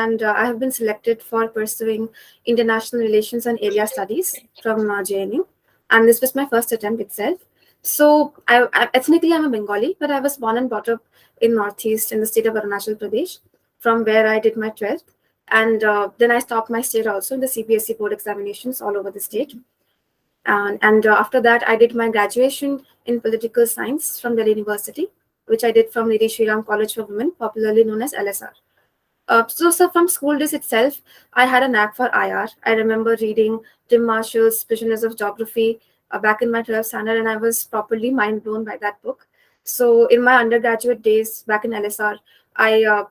and I have been selected for pursuing international relations and area studies from JNU, and this was my first attempt itself. So, ethnically I'm a Bengali, but I was born and brought up in Northeast in the state of Arunachal Pradesh, from where I did my 12th, and then I stopped my state also in the CBSE board examinations all over the state. And after that, I did my graduation in political science from Delhi University, which I did from Nidhi Shriram College for Women, popularly known as LSR. So from school days itself, I had a knack for IR. I remember reading Tim Marshall's Prisoners of Geography back in my 12th standard, and I was properly mind blown by that book. So in my undergraduate days back in LSR, I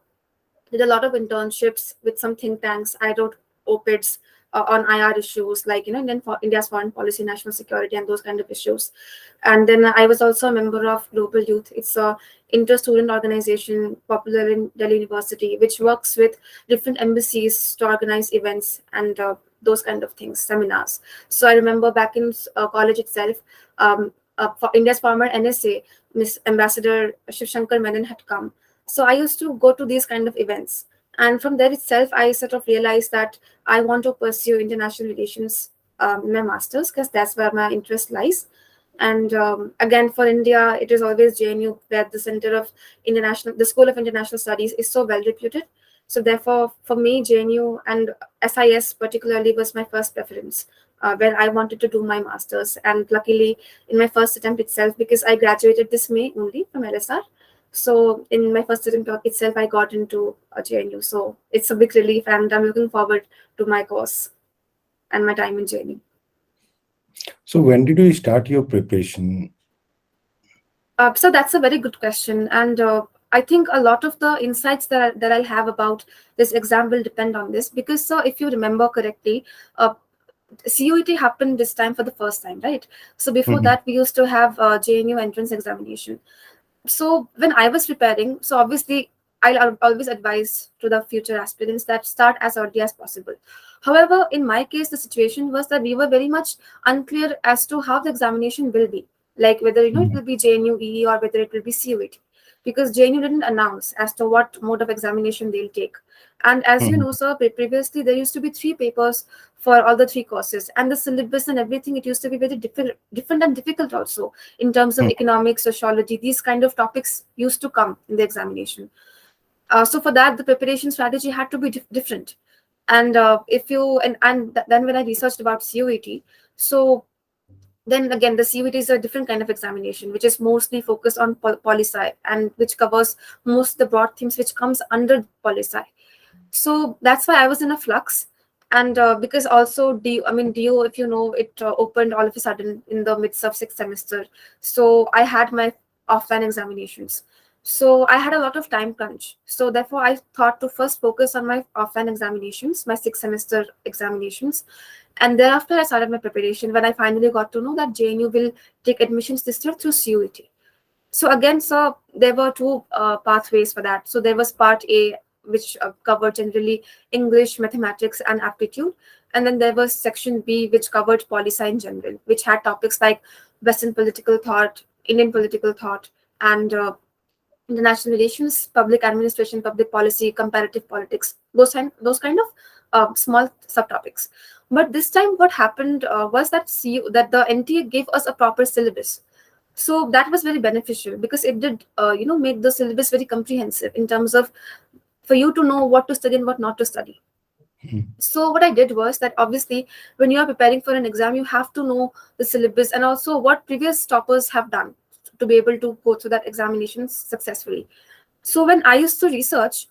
did a lot of internships with some think tanks. I wrote op-eds on IR issues like India's foreign policy, national security, and those kind of issues. And then I was also a member of Global Youth. It's a inter-student organization popular in Delhi University, which works with different embassies to organize events and those kind of things, seminars. So I remember back in college itself, for India's former NSA, Miss Ambassador Shiv Shankar Menon had come. So I used to go to these kind of events. And from there itself, I sort of realized that I want to pursue international relations in my master's, because that's where my interest lies. And again, for India, it is always JNU, where the the School of International Studies is so well reputed. So therefore, for me, JNU and SIS particularly was my first preference, where I wanted to do my master's. And luckily, in my first attempt itself, because I graduated this May only from LSR, so in my first attempt itself, I got into JNU. So it's a big relief, and I'm looking forward to my course and my time in JNU. So when did you start your preparation? So that's a very good question. And I think a lot of the insights that I'll have about this exam will depend on this. Because so if you remember correctly, CUET happened this time for the first time, right? So before that, we used to have JNU entrance examination. So when I was preparing, so obviously I'll always advise to the future aspirants that start as early as possible. However, in my case, the situation was that we were very much unclear as to how the examination will be, like whether it will be JNU EE or whether it will be CUET, because JNU didn't announce as to what mode of examination they'll take. And as you know, sir, previously there used to be 3 papers for all the 3 courses, and the syllabus and everything, it used to be very different and difficult also in terms of economics, sociology. These kind of topics used to come in the examination. So for that, the preparation strategy had to be different. And then when I researched about CUET, so then again, the CUET is a different kind of examination, which is mostly focused on poli-sci, and which covers most of the broad themes which comes under poli-sci. So that's why I was in a flux. And because also DU, if you know, it opened all of a sudden in the midst of 6th semester. So I had my offline examinations. So I had a lot of time crunch. So therefore, I thought to first focus on my offline examinations, my 6th semester examinations. And thereafter, I started my preparation when I finally got to know that JNU will take admissions this year through CUET. So again, so there were 2 pathways for that. So there was part A, which covered generally English, mathematics, and aptitude. And then there was section B, which covered poli-sci in general, which had topics like Western political thought, Indian political thought, and international relations, public administration, public policy, comparative politics, those kind of small subtopics. But this time what happened was that the NTA gave us a proper syllabus. So that was very beneficial, because it did make the syllabus very comprehensive in terms of for you to know what to study and what not to study. So what I did was that obviously when you are preparing for an exam, you have to know the syllabus and also what previous toppers have done to be able to go through that examination successfully. So when I used to research,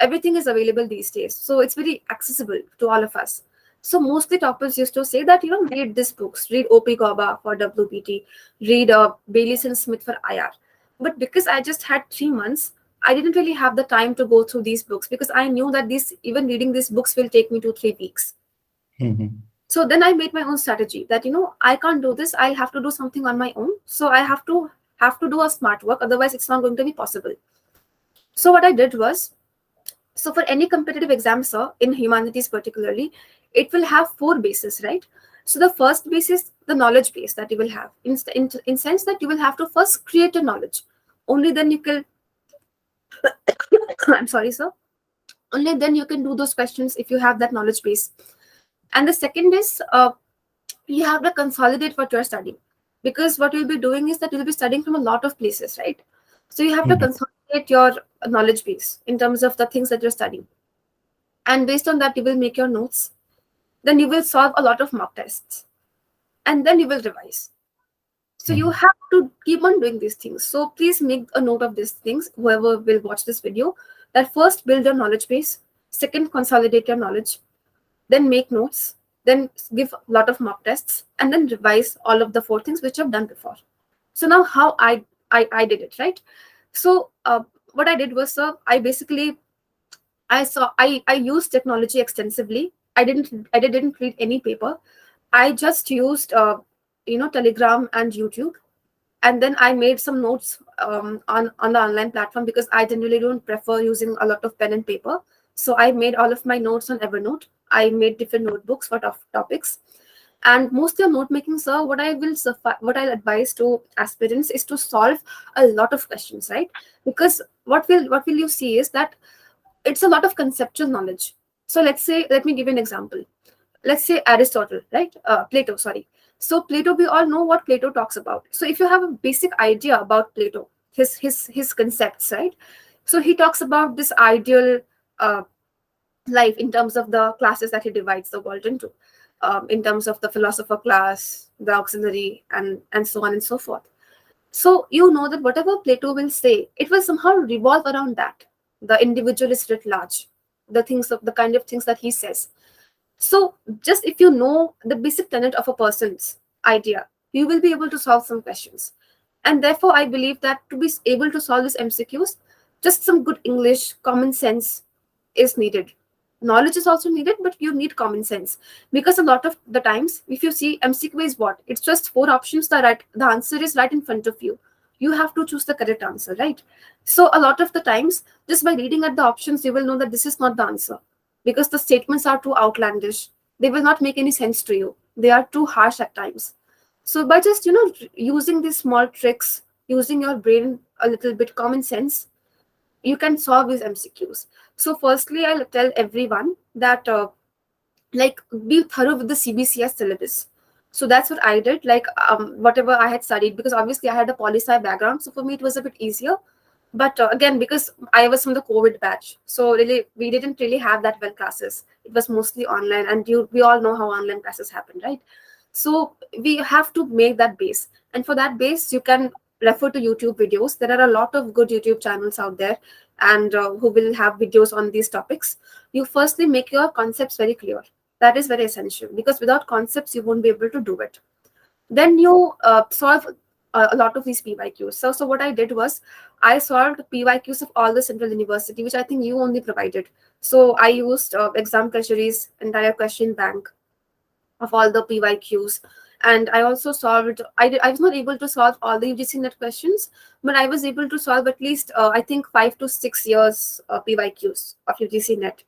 everything is available these days. So it's very accessible to all of us. So mostly toppers used to say that, read these books, read O.P. Gauba for WPT, read Baylis and Smith for IR. But because I just had 3 months, I didn't really have the time to go through these books, because I knew that even reading these books will take me 2-3 weeks. So then I made my own strategy that, I can't do this. I'll have to do something on my own. So I have to do a smart work. Otherwise, it's not going to be possible. So what I did was, so for any competitive exam, sir, in humanities particularly, it will have 4 bases, right? So the first base is the knowledge base that you will have, in sense that you will have to first create a knowledge. Only then you can I'm sorry, sir. Only then you can do those questions if you have that knowledge base. And the second is, you have to consolidate what you're studying, because what you'll be doing is that you'll be studying from a lot of places, right? So you have to Mhm. consolidate your knowledge base in terms of the things that you're studying, and based on that you will make your notes. Then you will solve a lot of mock tests, and then you will revise. So you Mhm. have to keep on doing these things. So please make a note of these things, whoever will watch this video, that first build your knowledge base, second consolidate your knowledge, then make notes, then give a lot of mock tests, and then revise all of the four things which I've done before. So now how I did it, right? So what I did was, I basically, I used technology extensively. I didn't read any paper. I just used Telegram and YouTube, and then I made some notes on the online platform, because I generally don't prefer using a lot of pen and paper. So I made all of my notes on Evernote. I made different notebooks for topics. And mostly on note making, sir, what I'll advise to aspirants is to solve a lot of questions, right? Because what will you see is that it's a lot of conceptual knowledge. So let me give you an example. Let's say Aristotle, right? Plato, sorry. So Plato, we all know what Plato talks about. So if you have a basic idea about Plato, his concepts, right? So he talks about this ideal uh, life in terms of the classes that he divides the world into, in terms of the philosopher class, the auxiliary, and so on and so forth. So you know that whatever Plato will say, it will somehow revolve around that. The individualist writ large, the kind of things that he says. So just if you know the basic tenet of a person's idea, you will be able to solve some questions. And therefore, I believe that to be able to solve these MCQs, just some good English, common sense is needed. Knowledge is also needed, but you need common sense, because a lot of the times, if you see MCQ is what, it's just four options. The answer is right in front of you. You have to choose the correct answer, right? So a lot of the times, just by reading at the options, you will know that this is not the answer, because the statements are too outlandish. They will not make any sense to you. They are too harsh at times. So by just using these small tricks, using your brain a little bit, common sense, you can solve these MCQs. So firstly, I'll tell everyone that like, be thorough with the CBCS syllabus. So that's what I did. Like, whatever I had studied, because obviously I had a poli-sci background, so for me it was a bit easier. But again, because I was from the COVID batch, so really we didn't really have that well classes. It was mostly online, and we all know how online classes happen, right? So we have to make that base, and for that base, you can refer to YouTube videos. There are a lot of good YouTube channels out there, and who will have videos on these topics. You firstly make your concepts very clear. That is very essential, because without concepts, you won't be able to do it. Then you solve a lot of these PYQs. So what I did was, I solved PYQs of all the central university, which I think you only provided. So I used Exam Treasury's entire question bank of all the PYQs. And I also solved, I was not able to solve all the UGC net questions, but I was able to solve at least, I think, 5 to 6 years PYQs of UGC net.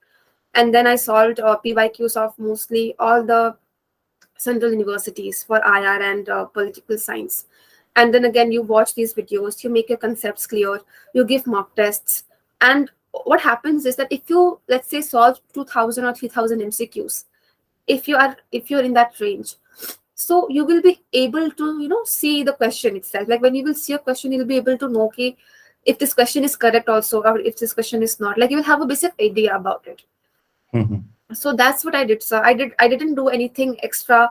And then I solved PYQs of mostly all the central universities for IR and political science. And then again, you watch these videos, you make your concepts clear, you give mock tests. And what happens is that if you, let's say, solve 2000 or 3000 MCQs, if you're in that range, so you will be able to see the question itself. Like, when you will see a question, you'll be able to know, okay, if this question is correct also, or if this question is not. Like, you will have a basic idea about it. Mhm. So that's what I did. So I didn't do anything extra,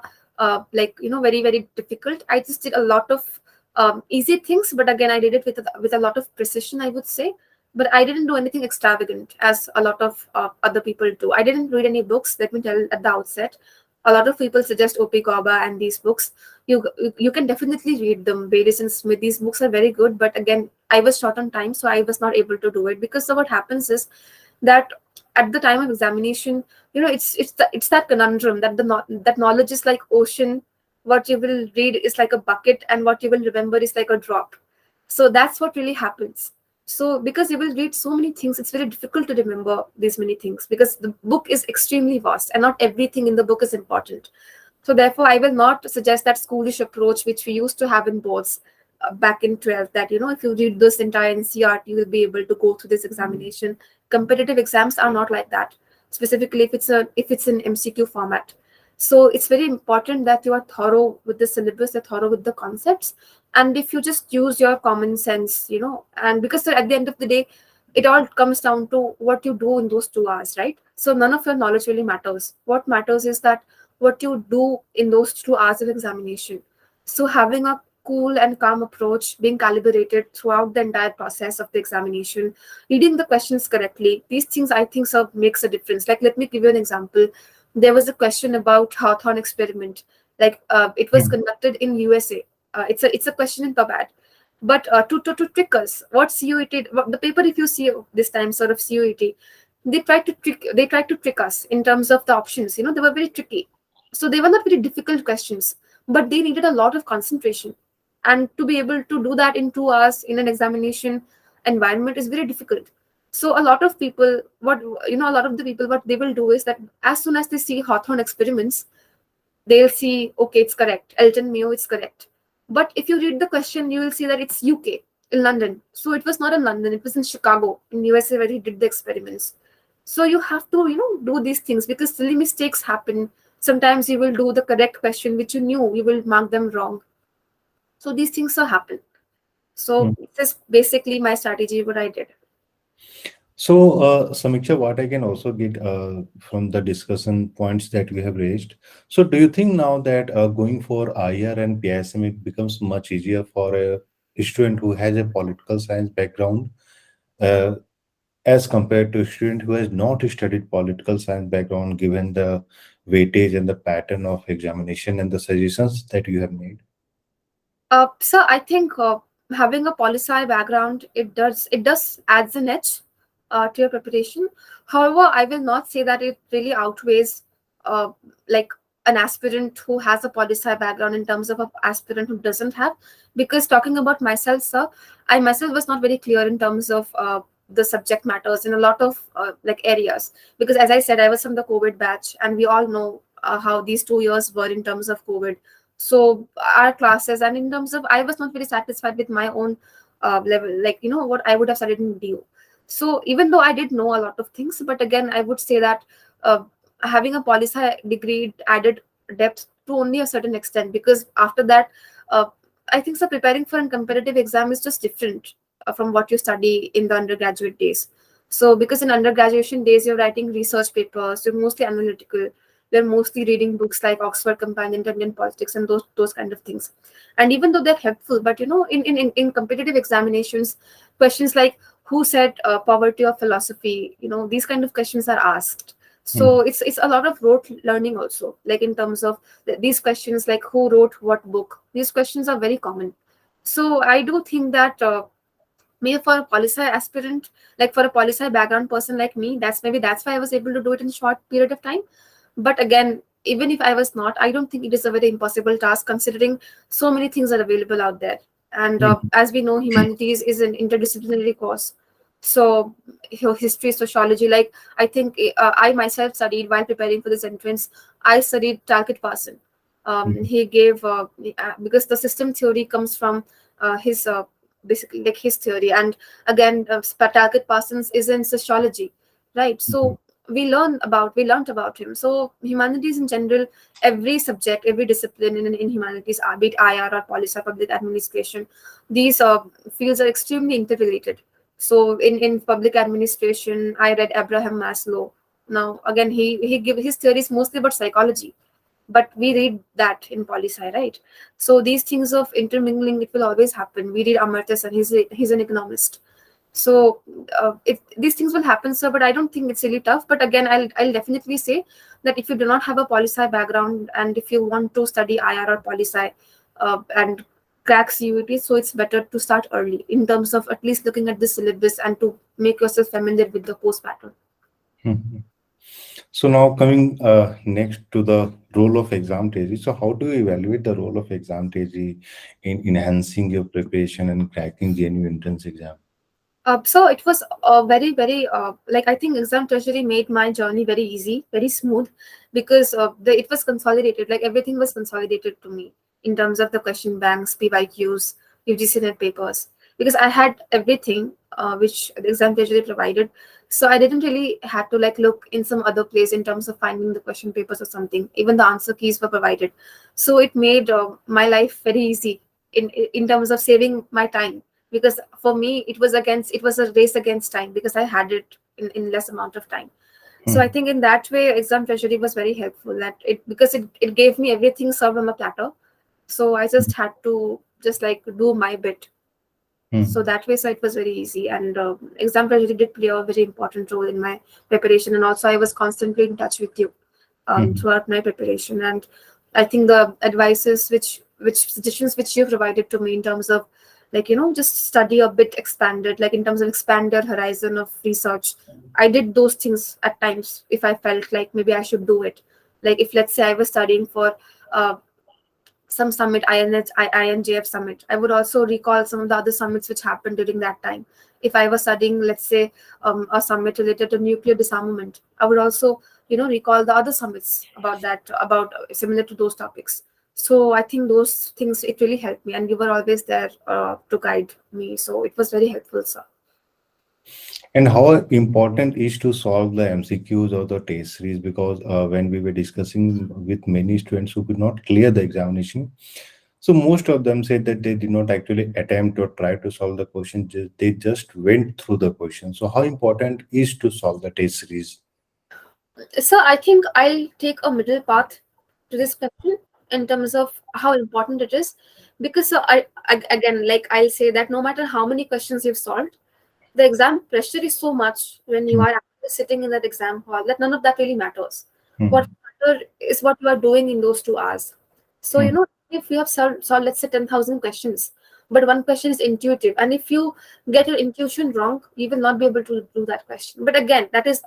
like, very very difficult. I just did a lot of easy things, but again, I did it with a lot of precision, I would say. But I didn't do anything extravagant as a lot of other people do. I didn't read any books, let me tell at the outset. A lot of people suggest OP Gaba and these books. You can definitely read them. Baylis and Smith, these books are very good, but again, I was short on time, so I was not able to do it. Because so what happens is that at the time of examination, it's that conundrum that that knowledge is like ocean. What you will read is like a bucket, and what you will remember is like a drop. So that's what really happens. So because you will read so many things, it's very difficult to remember these many things, because the book is extremely vast and not everything in the book is important. So therefore, I will not suggest that schoolish approach which we used to have in boards back in 12th, that if you read this entire NCRT, you will be able to go through this examination competitive exams are not like that, specifically if it's an MCQ format. So it's very important that you are thorough with the syllabus, you're thorough with the concepts, and if you just use your common sense, and because at the end of the day, it all comes down to what you do in those 2 hours, right? So none of your knowledge really matters. What matters is that what you do in those 2 hours of examination. So having a cool and calm approach, being calibrated throughout the entire process of the examination, reading the questions correctly, these things I think so makes a difference. Like, let me give you an example. There was a question about Hawthorne experiment. Like, it was Hmm. conducted in USA. It's a question in PubAd. But to trick us, what CUET, the paper, if you see this time, sort of CUET, they tried to trick us in terms of the options. They were very tricky. So they were not very difficult questions, but they needed a lot of concentration. And to be able to do that in 2 hours in an examination environment is very difficult. So a lot of people, a lot of the people, what they will do is that as soon as they see Hawthorne experiments, they'll see, okay, it's correct. Elton Mayo, it's correct. But if you read the question, you will see that it's UK, in London. So it was not in London, it was in Chicago, in USA, where he did the experiments. So you have to, do these things because silly mistakes happen. Sometimes you will do the correct question, which you knew, you will mark them wrong. So these things will happen. So this is basically my strategy, what I did. So, Samiksha, what I can also get from the discussion points that we have raised. So, do you think now that going for IR and PISM, it becomes much easier for a student who has a political science background uh, as compared to a student who has not studied political science background, given the weightage and the pattern of examination and the suggestions that you have made? So I think having a poli sci background, it does adds an edge to your preparation. However, I will not say that it really outweighs uh, like an aspirant who has a poli sci background in terms of an aspirant who doesn't have. Because talking about myself, sir, I myself was not very clear in terms of the subject matters in a lot of like areas. Because as I said, I was from the COVID batch, and we all know how these 2 years were in terms of COVID. So our classes, and in terms of, I was not very satisfied with my own level, like what I would have studied in DU. So even though I did know a lot of things, but again I would say that uh, having a poli sci degree added depth to only a certain extent, because after that, uh, I think so preparing for a competitive exam is just different from what you study in the undergraduate days. So because in undergraduation days you're writing research papers, you're mostly analytical, we're mostly reading books like Oxford Companion to Indian Politics and those kind of things. And even though they're helpful, but in competitive examinations, questions like who said poverty of philosophy, these kind of questions are asked. Hmm. So it's a lot of rote learning also, like in terms of these questions like who wrote what book. These questions are very common. So I do think that maybe for a poli sci aspirant, like for a poli sci background person like me, that's why I was able to do it in a short period of time. But again, even if I was not, I don't think it is a very impossible task, considering so many things are available out there. And Hmm. as we know, humanities is an interdisciplinary course. So history, sociology, like I think I myself studied while preparing for this entrance. I studied Talcott Parson. He gave because the system theory comes from his basically like his theory, and again, Talcott Parsons is in sociology, right? Hmm. So we learned about him. So humanities in general, every subject, every discipline in humanities, be it IR or policy or public administration, these fields are extremely interrelated. So in public administration, I read Abraham Maslow. Now again, he give his theories mostly about psychology, but we read that in poli sci, right? So these things of intermingling, it will always happen. We read Amartya Sen, he's an economist. So if these things will happen, sir, but I don't think it's really tough. But again, I'll definitely say that if you do not have a poli sci background, and if you want to study IR or poli sci and crack CUET, so it's better to start early in terms of at least looking at the syllabus and to make yourself familiar with the course pattern. Hmm. So now coming next to the role of exam theory. So how do you evaluate the role of exam theory in enhancing your preparation and cracking JNU entrance exam? So it was very, very like I think exam treasury made my journey very easy, very smooth, because it was consolidated. Like everything was consolidated to me in terms of the question banks, PYQs, UGC net papers. because I had everything which the exam treasury provided. So I didn't really have to like look in some other place in terms of finding the question papers or something. Even the answer keys were provided, so it made my life very easy in terms of saving my time, because for me it was a race against time because I had it in less amount of time. So I Hmm. think in that way exam treasury was very helpful, that it gave me everything served on a platter. So I just had to just like do my bit. So Hmm. that way, so it was very easy. And exam treasury did play a very important role in my preparation. And also I was constantly in touch with you Hmm. throughout my preparation. And I think the advices which suggestions which you provided to me in terms of like, just study a bit expanded, like in terms of expand your horizon of research. I did those things at times if I felt like maybe I should do it. Like if let's say I was studying for uh, some summit, INJF summit, I would also recall some of the other summits which happened during that time. If I was studying, let's say, a summit related to nuclear disarmament, I would also, recall the other summits about that, about similar to those topics. So I think those things, it really helped me, and you were always there to guide me. So it was very helpful, sir. And how important is to solve the MCQs or the test series? Because when we were discussing with many students who could not clear the examination, so most of them said that they did not actually attempt or try to solve the question. They just went through the question. So how important is to solve the test series? So I think I'll take a middle path to this question in terms of how important it is, because again, like I'll say that no matter how many questions you've solved, the exam pressure is so much when you Hmm. are actually sitting in that exam hall that none of that really matters. What Hmm. matters is what you are doing in those 2 hours. So Hmm. if you have solved let's say 10,000 questions, but one question is intuitive, and if you get your intuition wrong, you will not be able to do that question. But again, that is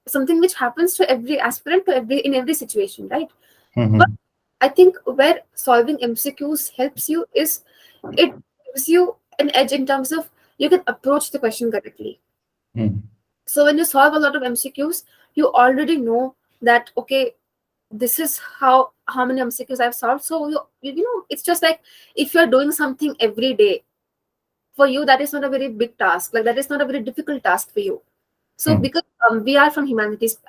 something which happens to every aspirant, to every in every situation, right? But Hmm. I think where solving MCQs helps you is it gives you an edge in terms of you can approach the question correctly. Hmm. So when you solve a lot of MCQs, you already know that okay, this is how many MCQs I've solved. So it's just like if you're doing something every day, for you that is not a very big task. Like that is not a very difficult task for you. So Hmm. because we are from humanities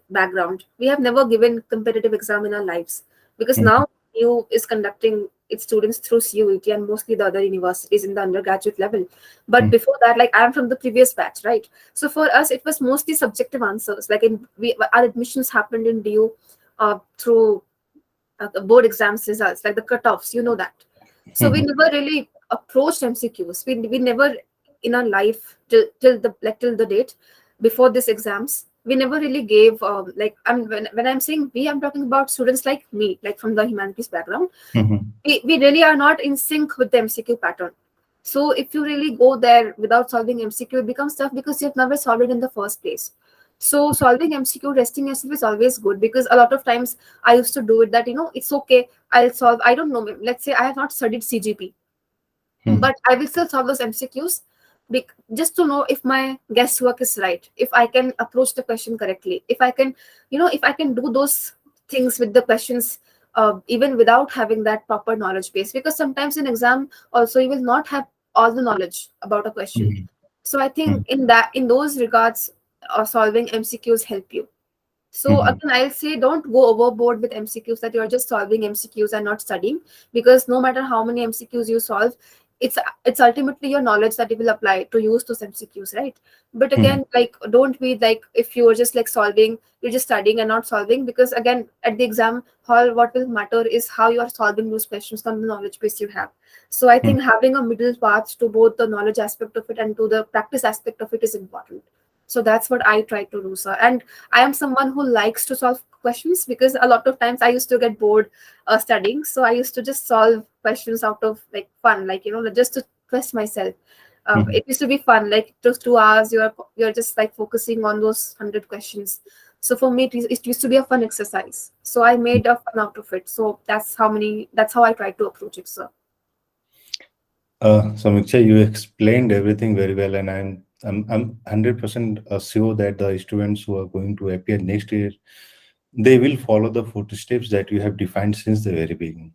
background, we have never given competitive exam in our lives, because Hmm. now U is conducting its students through CUET and mostly the other universities in the undergraduate level. But Hmm. before that, like I am from the previous batch, right? So for us, it was mostly subjective answers. Like our admissions happened in DU through the board exams results, like the cutoffs, that. So we Hmm. never really approached MCQs. We never in our life till the date before this exams. We never really gave like when I'm saying we, I'm talking about students like me, like from the humanities background. Hmm. We really are not in sync with the MCQ pattern. So if you really go there without solving MCQ, it becomes tough because you've never solved it in the first place. So solving MCQ, resting yourself is always good, because a lot of times I used to do it that it's okay, I'll solve. I don't know. Let's say I have not studied CGP, Hmm. but I will still solve those MCQs just to know if my guesswork is right, if I can approach the question correctly, if I can, if I can do those things with the questions, even without having that proper knowledge base. Because sometimes in exam also you will not have all the knowledge about a question. Hmm. So I Hmm. think in those regards, solving MCQs help you. So Hmm. again, I'll say don't go overboard with MCQs, that you're just solving MCQs and not studying, because no matter how many MCQs you solve, it's ultimately your knowledge that you will apply to use those MCQs, right? But Hmm. again, like don't be like if you are just like solving, you're just studying and not solving, because again, at the exam hall, what will matter is how you are solving those questions from the knowledge base you have. So I Hmm. think having a middle path to both the knowledge aspect of it and to the practice aspect of it is important. So that's what I try to do, sir. And I am someone who likes to solve questions, because a lot of times I used to get bored studying. So I used to just solve questions out of like fun, like just to test myself. Hmm. It used to be fun. Like those 2 hours, you're just like focusing on those 100 questions. So for me, it used to be a fun exercise. So I made a fun out of it. So that's how I try to approach it, sir. Samiksha, you explained everything very well, and I'm 100% sure that the students who are going to appear next year, they will follow the footsteps that you have defined since the very beginning.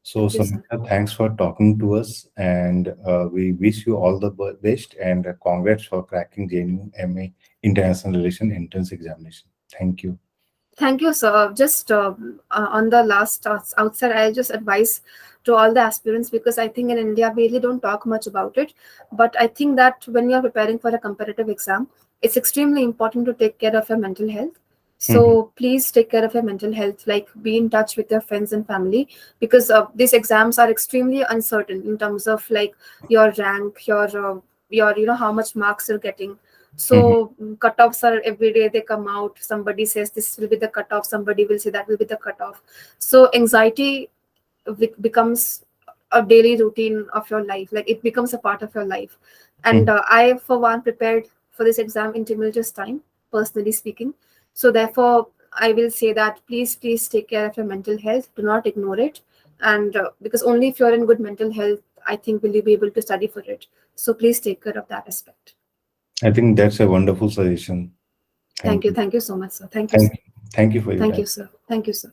So, Thank you, sir. Samantha, thanks for talking to us, and we wish you all the best, and congrats for cracking JNU MA International Relation Entrance Examination. Thank you. Thank you, sir. Just on the last outside, I'll just advise to all the aspirants, because I think in India we really don't talk much about it. But I think that when you're preparing for a competitive exam, it's extremely important to take care of your mental health. Mhm. So please take care of your mental health. Like, be in touch with your friends and family, because these exams are extremely uncertain in terms of like your rank, your how much marks you're getting. Mhm. So cutoffs are every day, they come out. Somebody says this will be the cutoff, somebody will say that will be the cutoff. So anxiety becomes a daily routine of your life, like it becomes a part of your life. And Mhm. I for one prepared for this exam in tumultuous time, personally speaking. So therefore I will say that please take care of your mental health, do not ignore it. And because only if you're in good mental health, I think will you be able to study for it. So please take care of that aspect. I think that's a wonderful suggestion. Thank you. Thank you so much, sir. Thank you, Thank sir. you. Thank you for your Thank time. you, sir. Thank you, sir.